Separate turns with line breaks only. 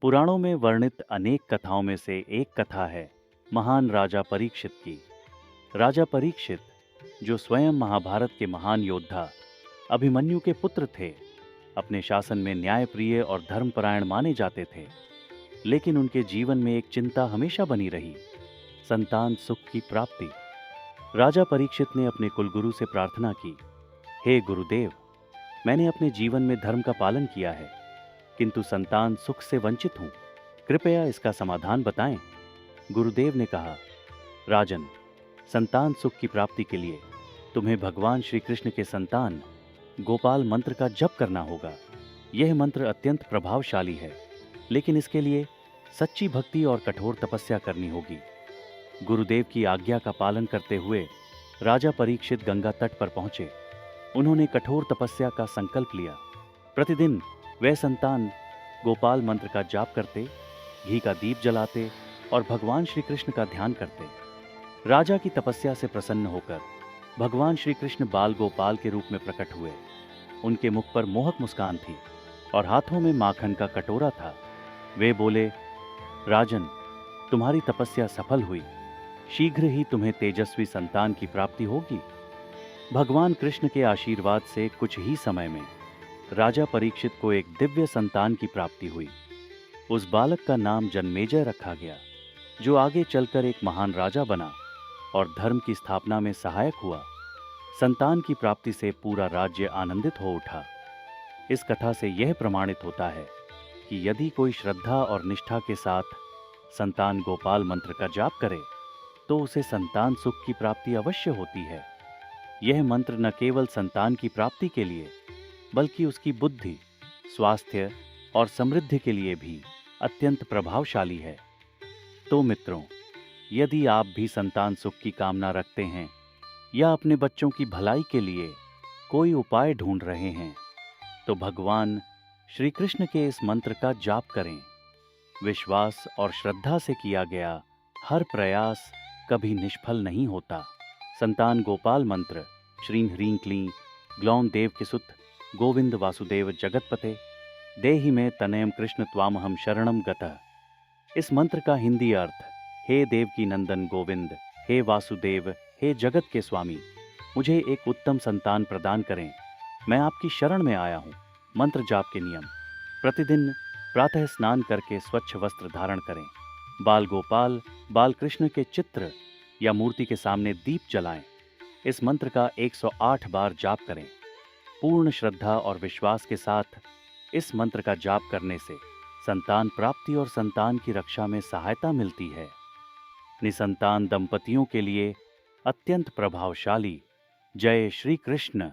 पुराणों में वर्णित अनेक कथाओं में से एक कथा है महान राजा परीक्षित की। राजा परीक्षित, जो स्वयं महाभारत के महान योद्धा अभिमन्यु के पुत्र थे, अपने शासन में न्यायप्रिय और धर्मपरायण माने जाते थे। लेकिन उनके जीवन में एक चिंता हमेशा बनी रही, संतान सुख की प्राप्ति। राजा परीक्षित ने अपने कुलगुरु से प्रार्थना की, हे गुरुदेव, मैंने अपने जीवन में धर्म का पालन किया है, किंतु संतान सुख से वंचित हूं। कृपया इसका समाधान बताएं। गुरुदेव ने कहा, राजन, संतान सुख की प्राप्ति के लिए तुम्हें भगवान श्री कृष्ण के संतान गोपाल मंत्र का जप करना होगा। यह मंत्र अत्यंत प्रभावशाली है, लेकिन इसके लिए सच्ची भक्ति और कठोर तपस्या करनी होगी। गुरुदेव की आज्ञा का पालन करते हुए राजा परीक्षित गंगा तट पर पहुंचे। उन्होंने कठोर तपस्या का संकल्प लिया। प्रतिदिन वे संतान गोपाल मंत्र का जाप करते, घी का दीप जलाते और भगवान श्री कृष्ण का ध्यान करते। राजा की तपस्या से प्रसन्न होकर भगवान श्री कृष्ण बाल गोपाल के रूप में प्रकट हुए। उनके मुख पर मोहक मुस्कान थी और हाथों में माखन का कटोरा था। वे बोले, राजन, तुम्हारी तपस्या सफल हुई। शीघ्र ही तुम्हें तेजस्वी संतान की प्राप्ति होगी। भगवान कृष्ण के आशीर्वाद से कुछ ही समय में राजा परीक्षित को एक दिव्य संतान की प्राप्ति हुई। उस बालक का नाम जन्मेजय रखा गया, जो आगे चलकर एक महान राजा बना और धर्म की स्थापना में सहायक हुआ। संतान की प्राप्ति से पूरा राज्य आनंदित हो उठा। इस कथा से यह प्रमाणित होता है कि यदि कोई श्रद्धा और निष्ठा के साथ संतान गोपाल मंत्र का जाप करे, तो उसे संतान सुख की प्राप्ति अवश्य होती है। यह मंत्र न केवल संतान की प्राप्ति के लिए, बल्कि उसकी बुद्धि, स्वास्थ्य और समृद्धि के लिए भी अत्यंत प्रभावशाली है। तो मित्रों, यदि आप भी संतान सुख की कामना रखते हैं या अपने बच्चों की भलाई के लिए कोई उपाय ढूंढ रहे हैं, तो भगवान श्री कृष्ण के इस मंत्र का जाप करें। विश्वास और श्रद्धा से किया गया हर प्रयास कभी निष्फल नहीं होता। संतान गोपाल मंत्र श्रीं ह्रीं क्लीं ग्लौं देव के सुत गोविंद वासुदेव जगतपते देहि में तनयम कृष्ण त्वामहम शरणम गतः। इस मंत्र का हिंदी अर्थ, हे देव की नंदन गोविंद, हे वासुदेव, हे जगत के स्वामी, मुझे एक उत्तम संतान प्रदान करें, मैं आपकी शरण में आया हूँ। मंत्र जाप के नियम: प्रतिदिन प्रातः स्नान करके स्वच्छ वस्त्र धारण करें। बाल गोपाल बाल कृष्ण के चित्र या मूर्ति के सामने दीप जलाएं। इस मंत्र का 108 बार जाप करें। पूर्ण श्रद्धा और विश्वास के साथ इस मंत्र का जाप करने से संतान प्राप्ति और संतान की रक्षा में सहायता मिलती है। निसंतान दंपतियों के लिए अत्यंत प्रभावशाली। जय श्री कृष्ण।